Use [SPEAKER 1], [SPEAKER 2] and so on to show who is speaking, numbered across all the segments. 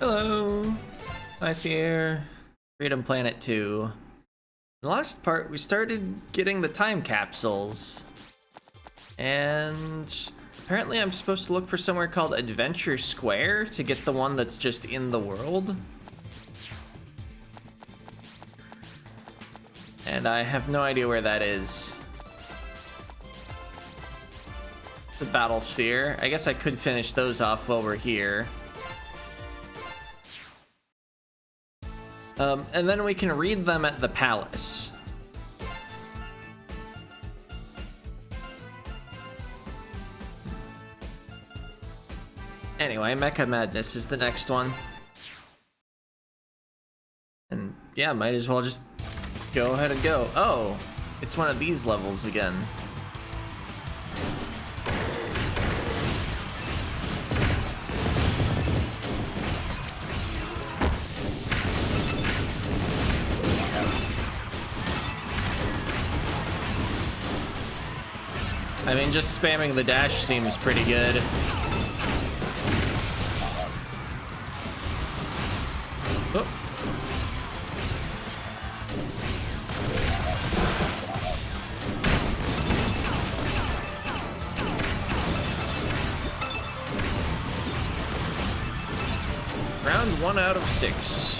[SPEAKER 1] Hello, nice here. Freedom Planet 2. In the last part, we started getting the time capsules. And apparently I'm supposed to look for somewhere called Adventure Square to get the one that's just in the world. And I have no idea where that is. The Battle Sphere. I guess I could finish those off while we're here. And then we can read them at the palace. Anyway, Mecha Madness is the next one. And yeah, might as well just go ahead and go. Oh, it's one of these levels again. I mean, just spamming the dash seems pretty good. Oh. Round 1 out of 6.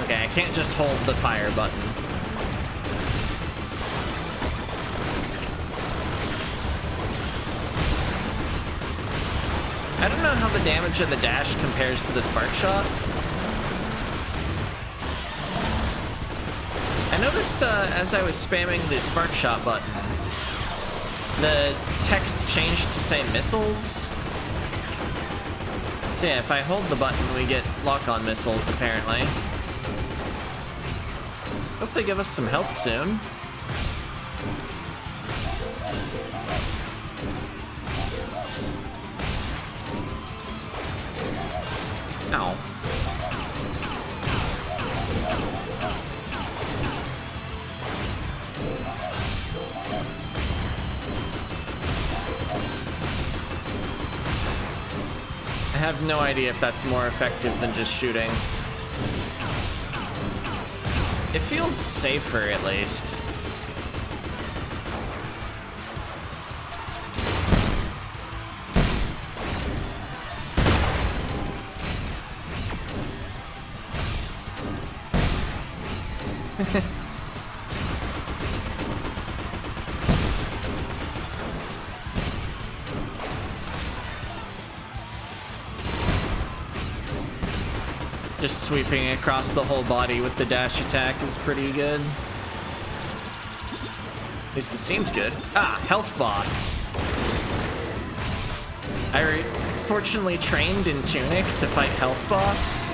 [SPEAKER 1] Okay, I can't just hold the fire button. I don't know how the damage of the dash compares to the spark shot. I noticed as I was spamming the spark shot button, the text changed to say missiles. So yeah, if I hold the button, we get lock-on missiles, apparently. Hope they give us some health soon. Ow. I have no idea if that's more effective than just shooting. It feels safer, at least. Just sweeping across the whole body with the dash attack is pretty good. At least it seems good. Ah, health boss. I fortunately trained in Tunic to fight health boss,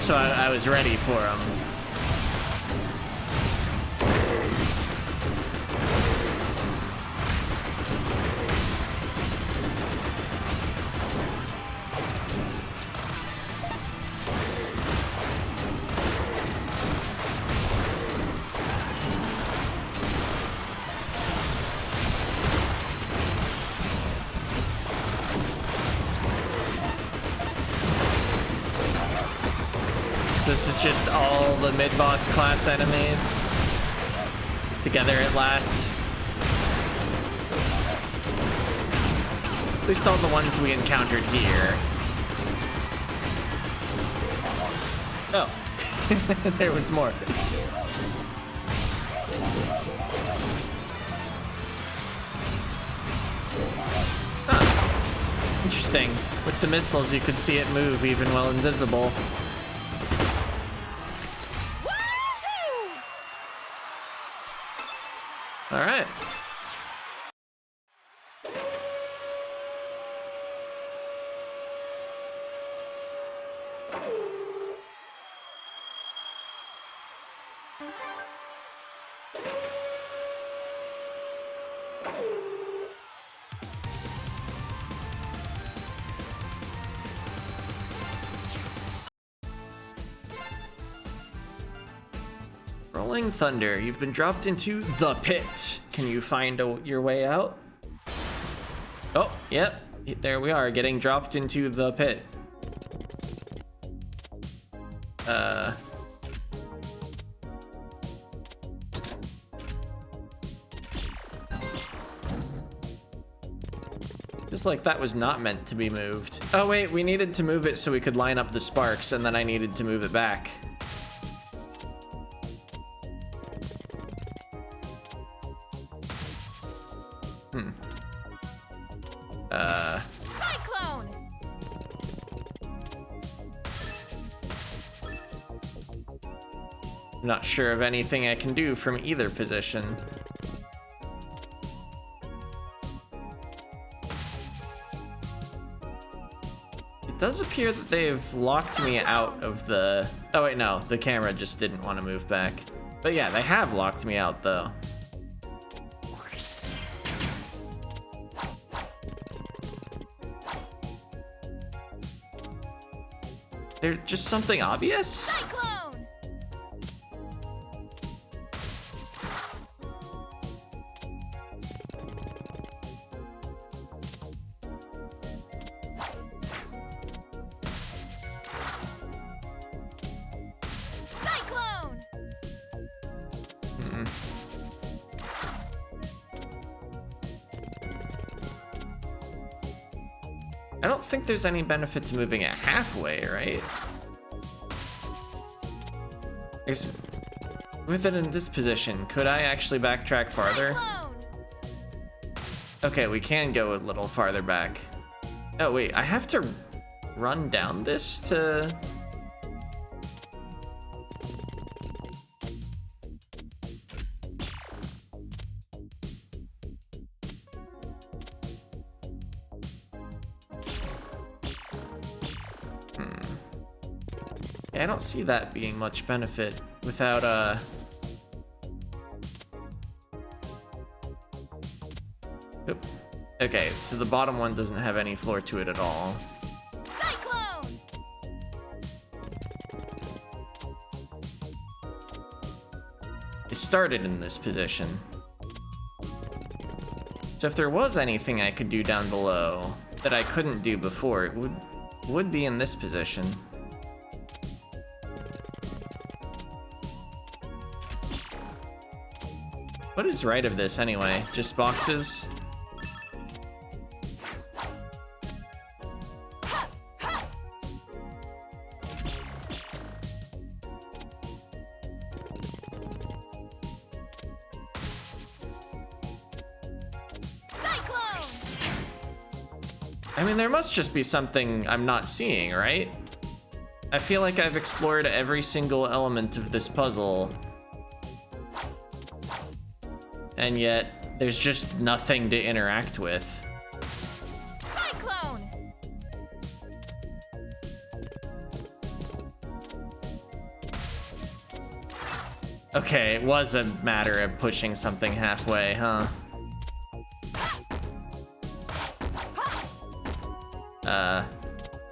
[SPEAKER 1] so I was ready for him. This is just all the mid-boss class enemies together at last. At least all the ones we encountered here. Oh, there was more. Huh. Interesting. With the missiles, you could see it move even while invisible. All right. Rolling Thunder, you've been dropped into the pit. Can you find your way out? Oh, yep. There we are, getting dropped into the pit. Just like that was not meant to be moved. Oh wait, we needed to move it so we could line up the sparks, and then I needed to move it back.
[SPEAKER 2] Cyclone!
[SPEAKER 1] I'm not sure of anything I can do from either position. It does appear that they've locked me out of the... Oh wait, no, the camera just didn't want to move back. But yeah, they have locked me out though. There's just something obvious?
[SPEAKER 2] Cyclone! Cyclone!
[SPEAKER 1] I don't think there's any benefit to moving it halfway, right? I guess with it in this position, could I actually backtrack farther?
[SPEAKER 2] Cyclone!
[SPEAKER 1] Okay, we can go a little farther back. Oh wait, I have to run down this to... Yeah, I don't see that being much benefit without Oop. Okay, so the bottom one doesn't have any floor to it at all.
[SPEAKER 2] Cyclone!
[SPEAKER 1] It started in this position. So if there was anything I could do down below that I couldn't do before, it would be in this position. What is right of this anyway? Just boxes?
[SPEAKER 2] Cyclone!
[SPEAKER 1] I mean, there must just be something I'm not seeing, right? I feel like I've explored every single element of this puzzle, and yet there's just nothing to interact with.
[SPEAKER 2] Cyclone!
[SPEAKER 1] Okay, it was a matter of pushing something halfway, huh?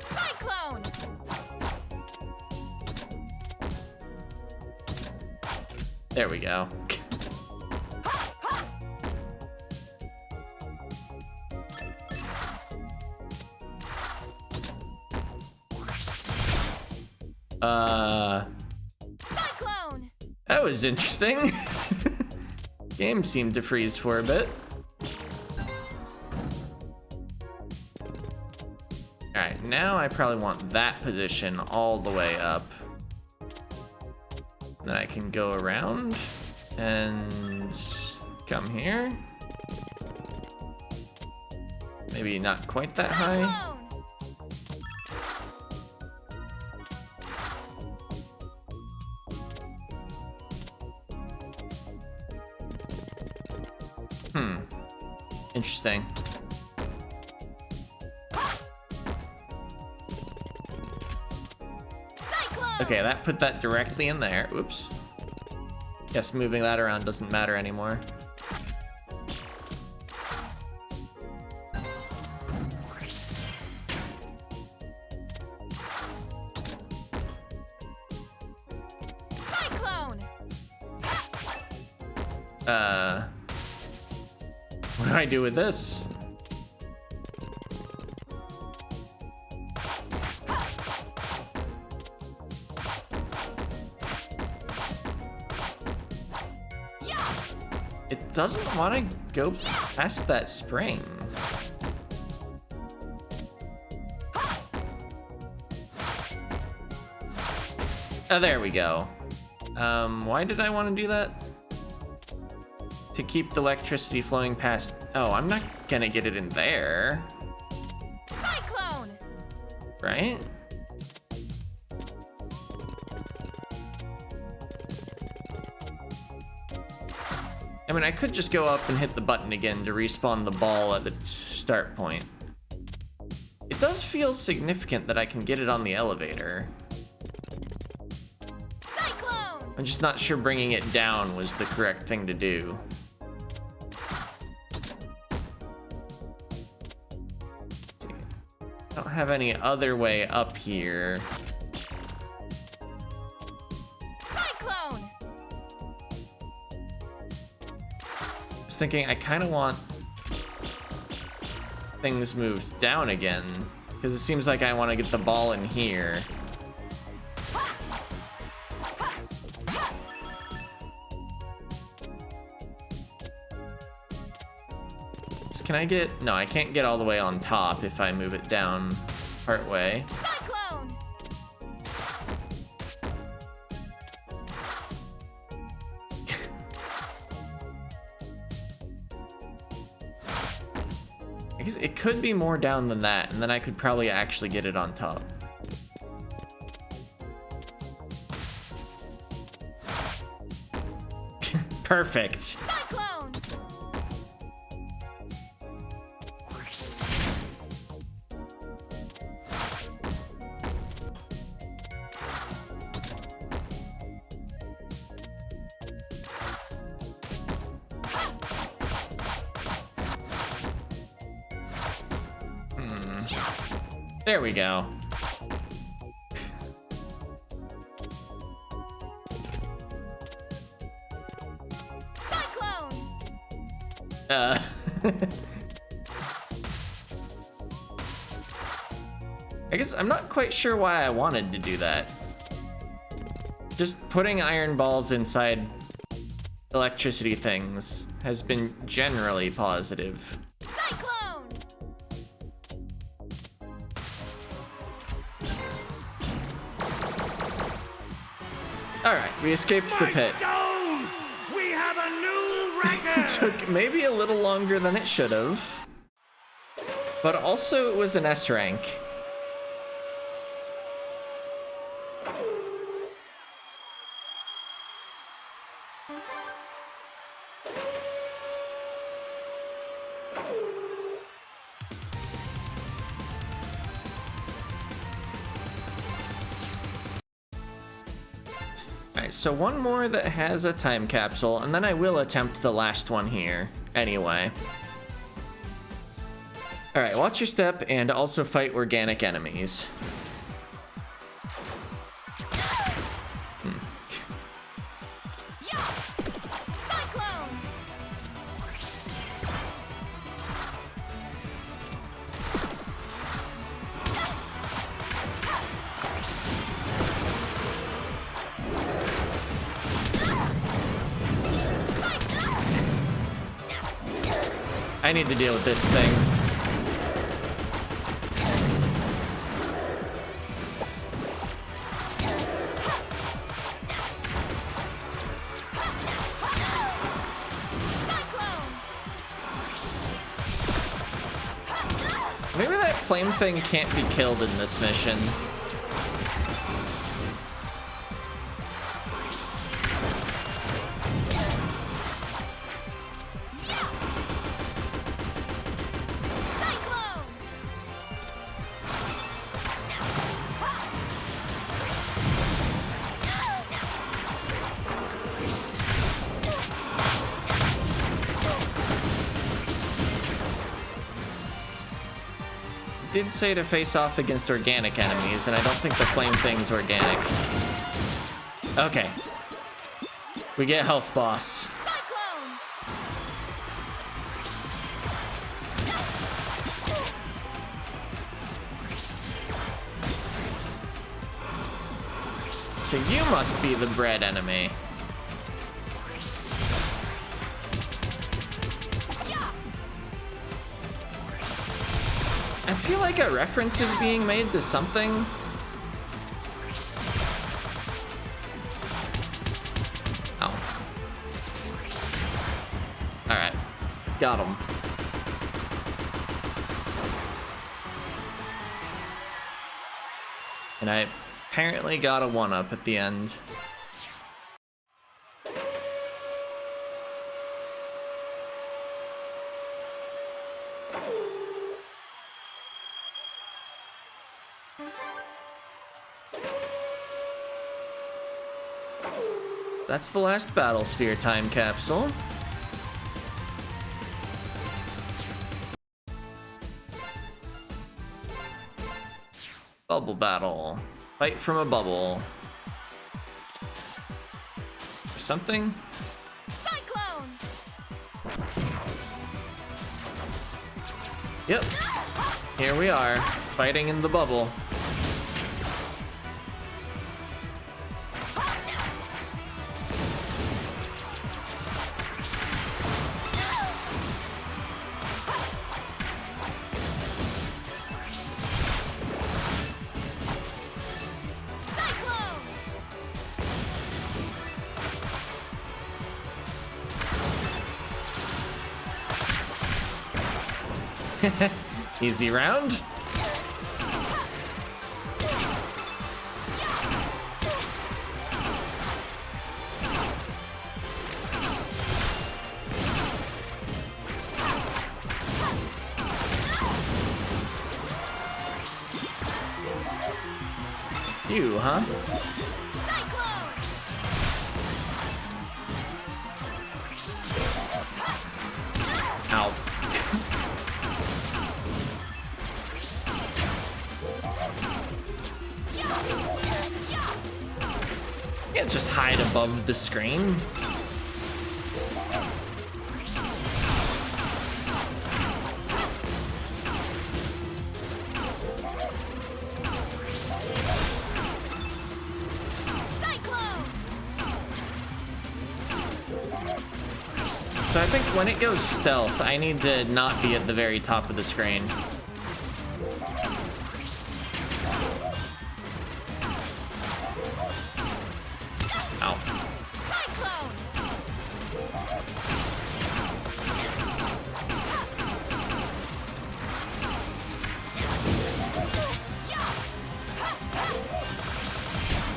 [SPEAKER 2] Cyclone!
[SPEAKER 1] There we go.
[SPEAKER 2] Cyclone!
[SPEAKER 1] That was interesting. Game seemed to freeze for a bit. Alright, now I probably want that position all the way up. Then I can go around and come here. Maybe not quite that high.
[SPEAKER 2] Cyclone!
[SPEAKER 1] Interesting.
[SPEAKER 2] Cyclone!
[SPEAKER 1] Okay, that put that directly in there. Oops. Guess moving that around doesn't matter anymore.
[SPEAKER 2] Cyclone!
[SPEAKER 1] What do I do with this? It doesn't want to go past that spring. Oh, there we go. Why did I want to do that? To keep the electricity flowing past... Oh, I'm not gonna get it in there.
[SPEAKER 2] Cyclone!
[SPEAKER 1] Right? I mean, I could just go up and hit the button again to respawn the ball at the start point. It does feel significant that I can get it on the elevator.
[SPEAKER 2] Cyclone!
[SPEAKER 1] I'm just not sure bringing it down was the correct thing to do. I don't have any other way up here.
[SPEAKER 2] Cyclone!
[SPEAKER 1] I was thinking I kind of want things moved down again, because it seems like I want to get the ball in here. Can I get... No, I can't get all the way on top if I move it down part way.
[SPEAKER 2] Cyclone!
[SPEAKER 1] I guess it could be more down than that, and then I could probably actually get it on top. Perfect.
[SPEAKER 2] Cyclone!
[SPEAKER 1] There we go.
[SPEAKER 2] Cyclone!
[SPEAKER 1] I guess I'm not quite sure why I wanted to do that. Just putting iron balls inside electricity things has been generally positive.
[SPEAKER 2] Cyclone!
[SPEAKER 1] All right, we escaped the pit.
[SPEAKER 3] Stones! We have a new record!
[SPEAKER 1] Took maybe a little longer than it should have, but also it was an S rank. Alright, so one more that has a time capsule, and then I will attempt the last one here, anyway. Alright, watch your step, and also fight organic enemies.
[SPEAKER 2] Cyclone!
[SPEAKER 1] I need to deal with this thing. Maybe that flame thing can't be killed in this mission.
[SPEAKER 2] Cyclone!
[SPEAKER 1] It did say to face off against organic enemies, and I don't think the flame thing's organic. Okay. We get health boss.
[SPEAKER 2] Cyclone!
[SPEAKER 1] So you must be the bread enemy. I feel like a reference is being made to something. Oh. Alright. Got him. And I apparently got a 1-up at the end. That's the last Battle Sphere time capsule. Bubble battle. Fight from a bubble. Something?
[SPEAKER 2] Cyclone!
[SPEAKER 1] Yep. Here we are, fighting in the bubble. Easy round. You, huh? Ow. Can't just hide above the screen. So I think when it goes stealth, I need to not be at the very top of the screen. Ow.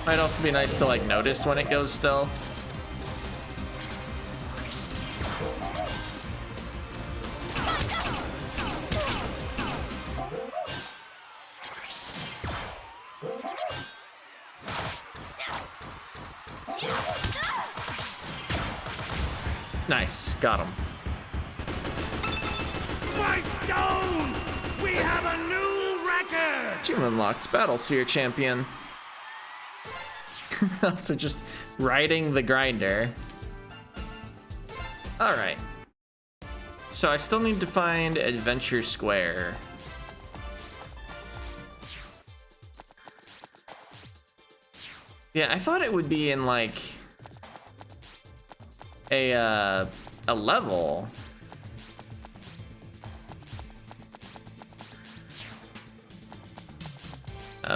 [SPEAKER 1] Might also be nice to like notice when it goes stealth. Nice, got him.
[SPEAKER 3] My stones! We have a new record!
[SPEAKER 1] Gym unlocked, Battle Sphere champion. Also just riding the grinder. Alright. So I still need to find Adventure Square. Yeah, I thought it would be in like a level.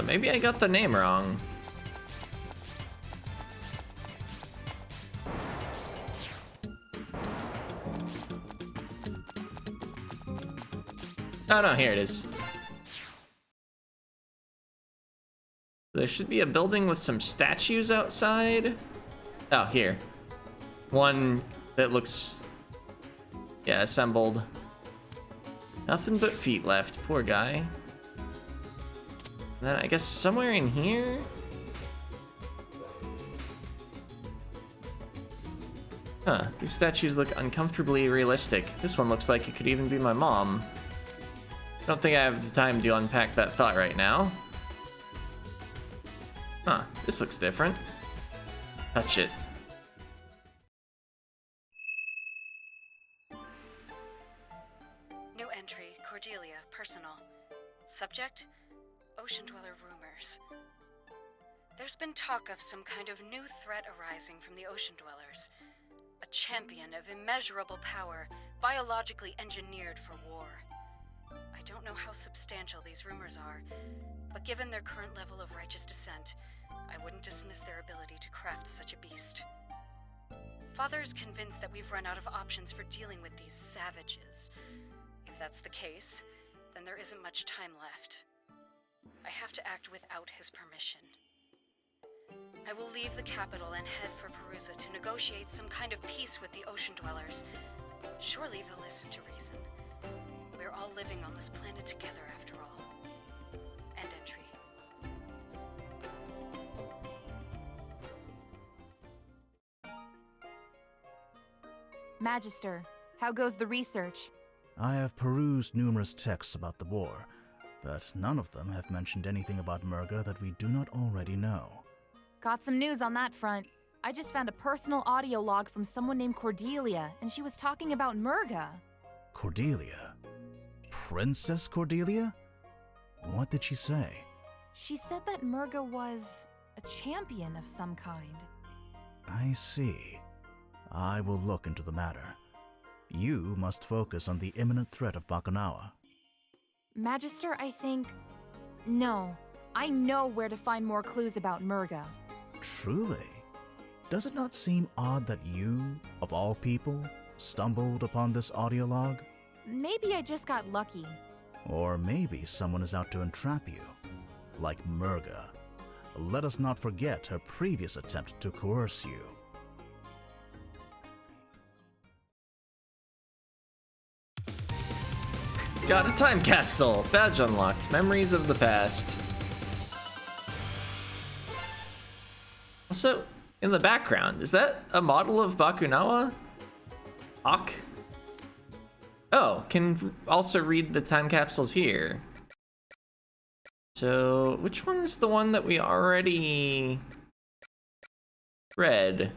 [SPEAKER 1] Maybe I got the name wrong. Oh no, here it is. There should be a building with some statues outside. Oh, here. One that looks, yeah, assembled. Nothing but feet left, poor guy. And then I guess somewhere in here? Huh, these statues look uncomfortably realistic. This one looks like it could even be my mom. Don't think I have the time to unpack that thought right now. Huh, this looks different. Touch it.
[SPEAKER 4] New entry, Cordelia, personal. Subject, Ocean Dweller rumors. There's been talk of some kind of new threat arising from the ocean dwellers. A champion of immeasurable power, biologically engineered for war. I don't know how substantial these rumors are, but given their current level of righteous descent, I wouldn't dismiss their ability to craft such a beast. Father is convinced that we've run out of options for dealing with these savages. If that's the case, then there isn't much time left. I have to act without his permission. I will leave the capital and head for Perusa to negotiate some kind of peace with the ocean dwellers. Surely they'll listen to reason. We're all living on this planet together after all. End entry.
[SPEAKER 5] Magister, how goes the research?
[SPEAKER 6] I have perused numerous texts about the war, but none of them have mentioned anything about Murga that we do not already know.
[SPEAKER 5] Got some news on that front. I just found a personal audio log from someone named Cordelia, and she was talking about Murga.
[SPEAKER 6] Cordelia? Princess Cordelia? What did she say?
[SPEAKER 5] She said that Murga was a champion of some kind.
[SPEAKER 6] I see. I will look into the matter. You must focus on the imminent threat of Bakunawa.
[SPEAKER 5] Magister, I think... No. I know where to find more clues about Murga.
[SPEAKER 6] Truly? Does it not seem odd that you, of all people, stumbled upon this audio log?
[SPEAKER 5] Maybe I just got lucky.
[SPEAKER 6] Or maybe someone is out to entrap you, like Murga. Let us not forget her previous attempt to coerce you.
[SPEAKER 1] Got a time capsule. Badge unlocked. Memories of the past. Also, in the background, is that a model of Bakunawa? Hawk? Oh, can also read the time capsules here. So, which one's the one that we already read?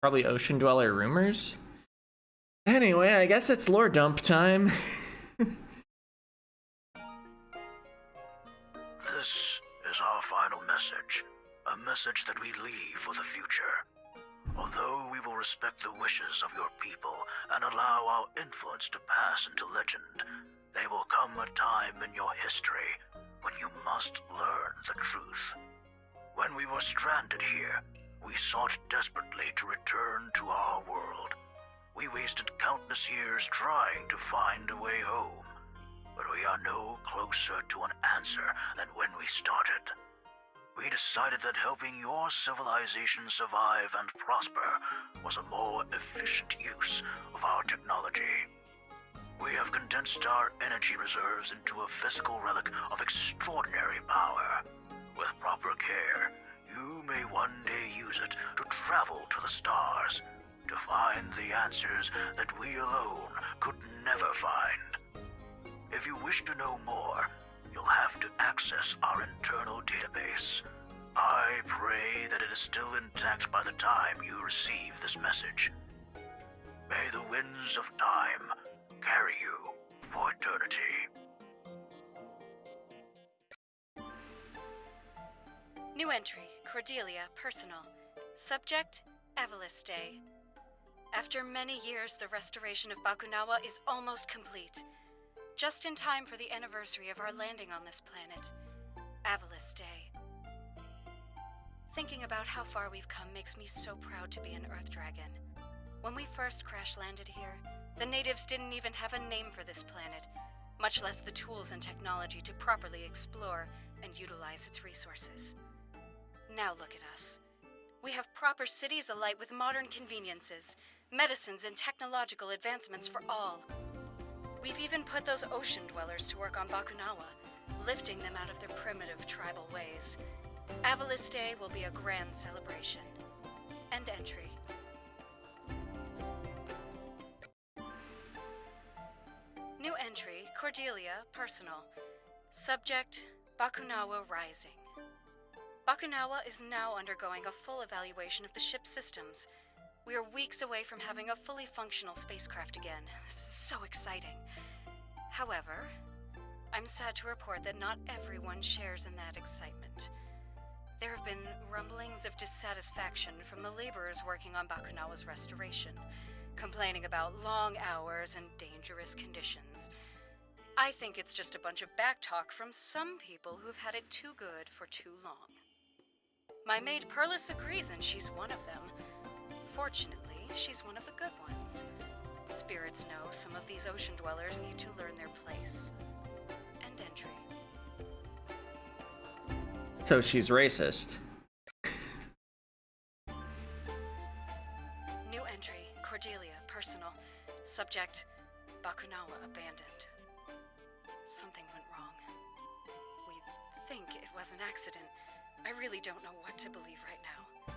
[SPEAKER 1] Probably Ocean Dweller Rumors? Anyway, I guess it's lore dump time.
[SPEAKER 7] This is our final message. A message that we leave for the future. Although we will respect the wishes of your people and allow our influence to pass into legend, there will come a time in your history when you must learn the truth. When we were stranded here, we sought desperately to return to our world. We wasted countless years trying to find a way home, but we are no closer to an answer than when we started. We decided that helping your civilization survive and prosper was a more efficient use of our technology. We have condensed our energy reserves into a physical relic of extraordinary power. With proper care, you may one day use it to travel to the stars, to find the answers that we alone could never find. If you wish to know more, you'll have to access our internal database. I pray that it is still intact by the time you receive this message. May the winds of time carry you for eternity.
[SPEAKER 4] New entry, Cordelia, personal. Subject, Avalis Day. After many years, the restoration of Bakunawa is almost complete. Just in time for the anniversary of our landing on this planet. Avalis Day. Thinking about how far we've come makes me so proud to be an Earth Dragon. When we first crash-landed here, the natives didn't even have a name for this planet, much less the tools and technology to properly explore and utilize its resources. Now look at us. We have proper cities alight with modern conveniences, medicines and technological advancements for all. We've even put those ocean dwellers to work on Bakunawa, lifting them out of their primitive tribal ways. Avalis Day will be a grand celebration. End entry. New entry, Cordelia, personal. Subject, Bakunawa Rising. Bakunawa is now undergoing a full evaluation of the ship's systems. We are weeks away from having a fully functional spacecraft again. This is so exciting. However, I'm sad to report that not everyone shares in that excitement. There have been rumblings of dissatisfaction from the laborers working on Bakunawa's restoration, complaining about long hours and dangerous conditions. I think it's just a bunch of backtalk from some people who've had it too good for too long. My maid Perlis agrees, and she's one of them. Fortunately, she's one of the good ones. Spirits know some of these ocean dwellers need to learn their place. End entry.
[SPEAKER 1] So she's racist.
[SPEAKER 4] New entry, Cordelia, personal. Subject, Bakunawa abandoned. Something went wrong. We think it was an accident. I really don't know what to believe right now.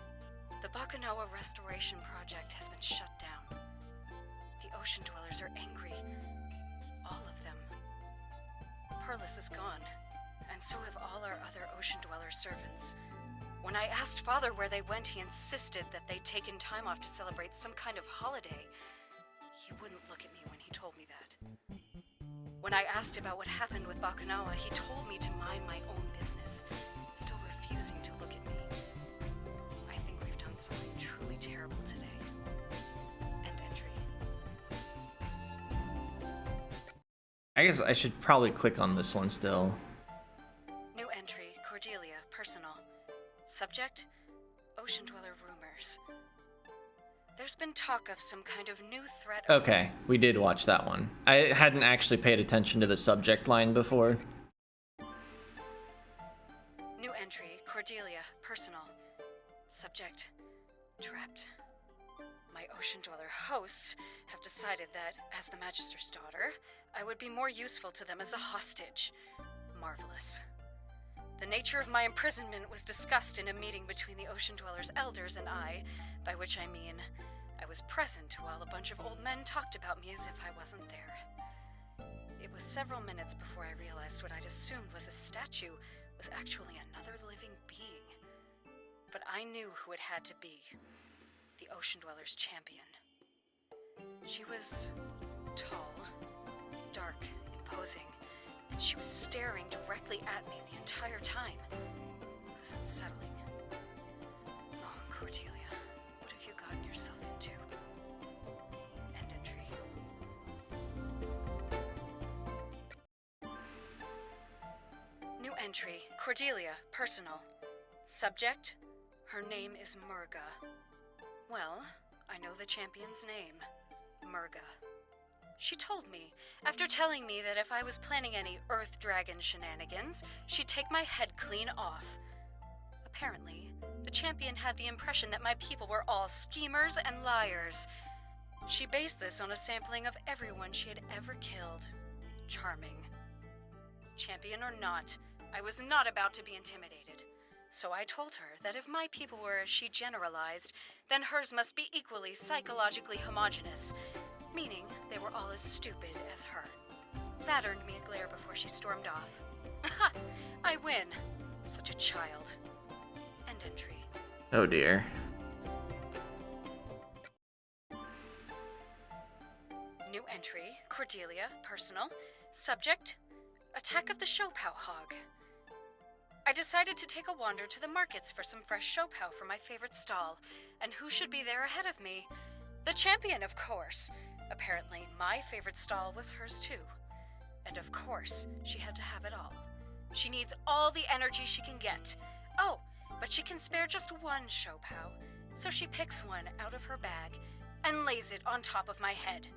[SPEAKER 4] The Bakunawa restoration project has been shut down. The ocean dwellers are angry. All of them. Perlis is gone, and so have all our other ocean dweller servants. When I asked Father where they went, he insisted that they'd taken time off to celebrate some kind of holiday. He wouldn't look at me when he told me that. When I asked about what happened with Bakunawa, he told me to mind my own business, still refusing to look at me. I think we've done something truly terrible today. End entry.
[SPEAKER 1] I guess I should probably click on this one still.
[SPEAKER 4] New entry, Cordelia, personal. Subject, ocean dweller rumors. There's been talk of some kind of new threat.
[SPEAKER 1] Okay, we did watch that one. I hadn't actually paid attention to the subject line before.
[SPEAKER 4] New entry, Cordelia, personal. Subject, trapped. My ocean dweller hosts have decided that, as the Magister's daughter, I would be more useful to them as a hostage. Marvelous. The nature of my imprisonment was discussed in a meeting between the ocean dwellers' elders and I, by which I mean I was present while a bunch of old men talked about me as if I wasn't there. It was several minutes before I realized what I'd assumed was a statue was actually another living being. But I knew who it had to be. The ocean dwellers' champion. She was tall, dark, imposing, and she was staring directly at me the entire time. It was unsettling. Oh, Cordelia, what have you gotten yourself into? End entry. New entry, Cordelia, personal. Subject, her name is Murga. Well, I know the champion's name, Murga. She told me, after telling me that if I was planning any Earth Dragon shenanigans, she'd take my head clean off. Apparently, the champion had the impression that my people were all schemers and liars. She based this on a sampling of everyone she had ever killed. Charming. Champion or not, I was not about to be intimidated. So I told her that if my people were as she generalized, then hers must be equally psychologically homogenous, meaning they were all as stupid as her. That earned me a glare before she stormed off. Ha! I win. Such a child. End entry.
[SPEAKER 1] Oh dear.
[SPEAKER 4] New entry, Cordelia, personal. Subject, attack of the Shopao hog. I decided to take a wander to the markets for some fresh Shopao for my favorite stall. And who should be there ahead of me? The champion, of course. Apparently, my favorite stall was hers too. And of course, she had to have it all. She needs all the energy she can get. Oh, but she can spare just one Shopao. So she picks one out of her bag and lays it on top of my head.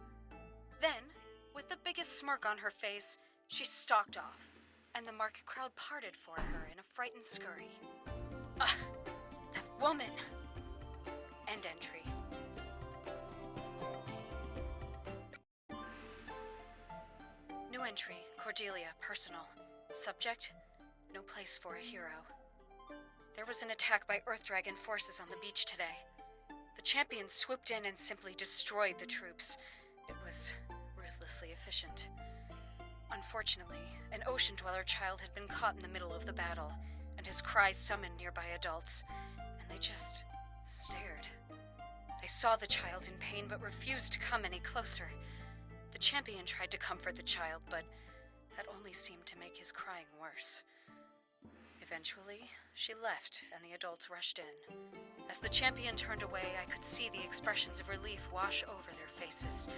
[SPEAKER 4] Then, with the biggest smirk on her face, she stalked off. And the market crowd parted for her in a frightened scurry. Ugh, that woman! End entry. New entry, Cordelia, personal. Subject, no place for a hero. There was an attack by Earth Dragon forces on the beach today. The champion swooped in and simply destroyed the troops. It was ruthlessly efficient. Unfortunately, an ocean dweller child had been caught in the middle of the battle, and his cries summoned nearby adults, and they just stared. They saw the child in pain but refused to come any closer. The champion tried to comfort the child, but That only seemed to make his crying worse. Eventually, she left and the adults rushed in. As the champion turned away, I could see the expressions of relief wash over their faces,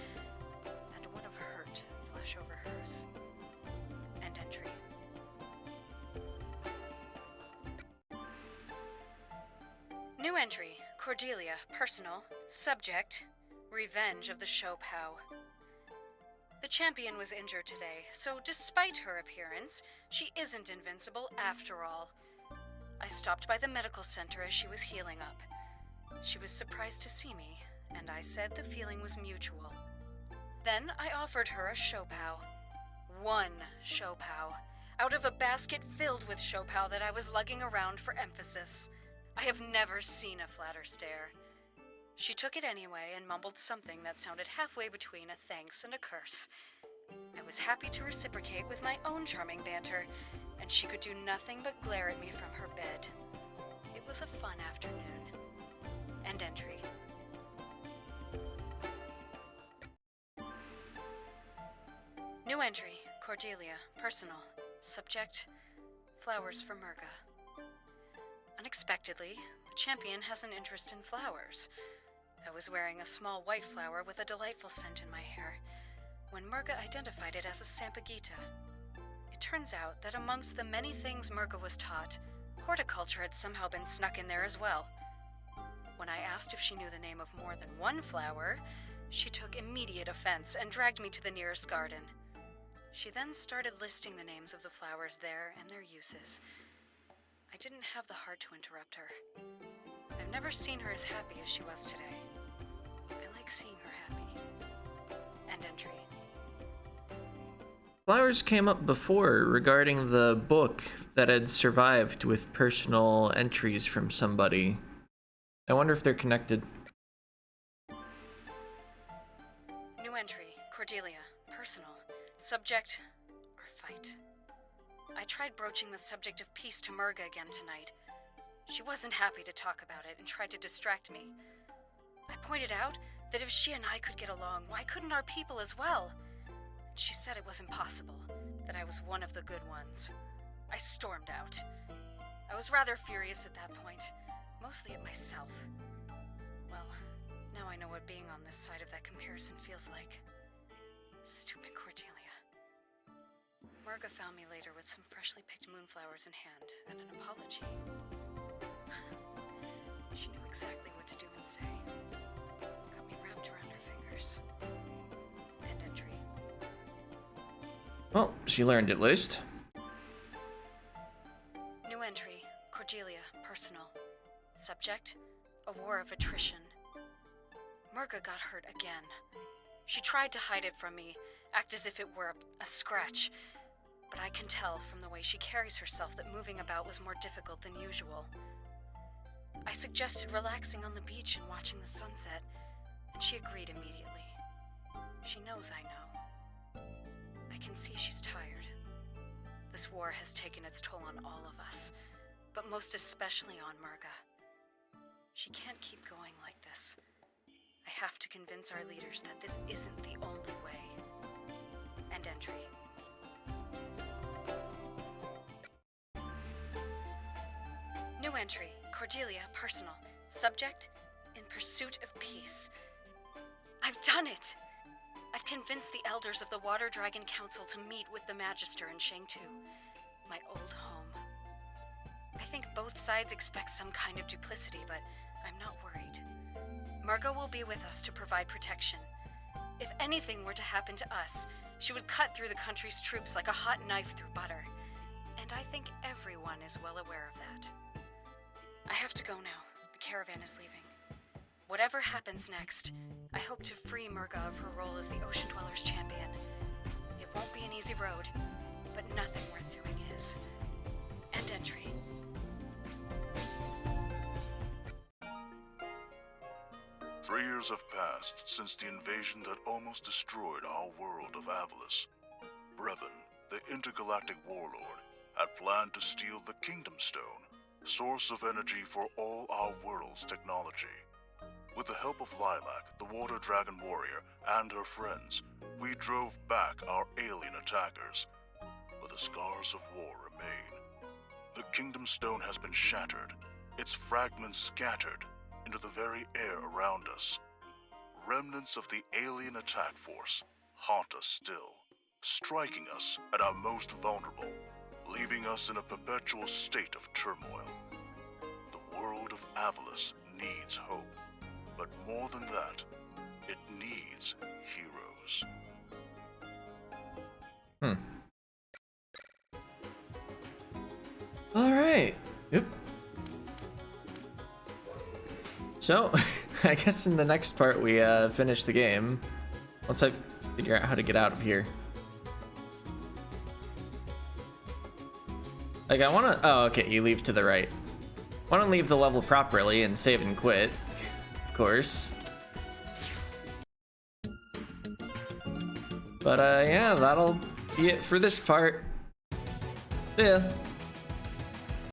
[SPEAKER 4] and one of hurt flash over hers. End entry. New entry, Cordelia, personal, subject, revenge of the Shopao. The champion was injured today, so despite her appearance, she isn't invincible after all. I stopped by the medical center as she was healing up. She was surprised to see me, and I said the feeling was mutual. Then I offered her a Shopao. One Shopao, out of a basket filled with Shopao that I was lugging around for emphasis. I have never seen a flatter stare. She took it anyway and mumbled something that sounded halfway between a thanks and a curse. I was happy to reciprocate with my own charming banter, and she could do nothing but glare at me from her bed. It was a fun afternoon. End entry. New entry, Cordelia, personal, subject, flowers for Murga. Unexpectedly, the champion has an interest in flowers. I was wearing a small white flower with a delightful scent in my hair, when Murga identified it as a Sampaguita. It turns out that amongst the many things Murga was taught, horticulture had somehow been snuck in there as well. When I asked if she knew the name of more than one flower, she took immediate offense and dragged me to the nearest garden. She then started listing the names of the flowers there and their uses. I didn't have the heart to interrupt her. I've never seen her as happy as she was today. I like seeing her happy. End entry.
[SPEAKER 1] Flowers came up before regarding the book that had survived with personal entries from somebody. I wonder if they're connected.
[SPEAKER 4] New entry, Cordelia, personal, subject, or fight. I tried broaching the subject of peace to Murga again tonight. She wasn't happy to talk about it and tried to distract me. I pointed out that if she and I could get along, why couldn't our people as well? And she said it was impossible, that I was one of the good ones. I stormed out. I was rather furious at that point, mostly at myself. Well, now I know what being on this side of that comparison feels like. Stupid Cordelia. Murga found me later with some freshly picked moonflowers in hand and an apology. She knew exactly what to do and say. Got me wrapped around her fingers. End entry.
[SPEAKER 1] Well, she learned at least.
[SPEAKER 4] New entry, Cordelia, personal. Subject, a war of attrition. Murga got hurt again. She tried to hide it from me, act as if it were a scratch. But I can tell from the way she carries herself that moving about was more difficult than usual. I suggested relaxing on the beach and watching the sunset, and she agreed immediately. She knows I know. I can see she's tired. This war has taken its toll on all of us, but most especially on Murga. She can't keep going like this. I have to convince our leaders that this isn't the only way. End entry. New entry, Cordelia, personal. Subject, in pursuit of peace. I've done it! I've convinced the elders of the Water Dragon Council to meet with the Magister in Shangtu, my old home. I think both sides expect some kind of duplicity, but I'm not worried. Murga will be with us to provide protection. If anything were to happen to us, she would cut through the country's troops like a hot knife through butter. And I think everyone is well aware of that. I have to go now. The caravan is leaving. Whatever happens next, I hope to free Murga of her role as the Ocean Dwellers champion. It won't be an easy road, but nothing worth doing is. End entry.
[SPEAKER 8] Three years have passed since the invasion that almost destroyed our world of Avalis. Brevin, the intergalactic warlord, had planned to steal the Kingdom Stone, source of energy for all our world's technology. With the help of Lilac, the Water Dragon warrior, and her friends, we drove back our alien attackers. but the scars of war remain. The Kingdom Stone has been shattered, its fragments scattered into the very air around us. Remnants of the alien attack force haunt us still, striking us at our most vulnerable, leaving us in a perpetual state of turmoil. The world of Avalis needs hope, but more than that, it needs heroes.
[SPEAKER 1] All right. Yep. So, I guess in the next part we finish the game. Once I figure out how to get out of here. Like I wanna, oh okay, you leave to the right. Wanna leave the level properly and save and quit, of course. But yeah, that'll be it for this part. Yeah.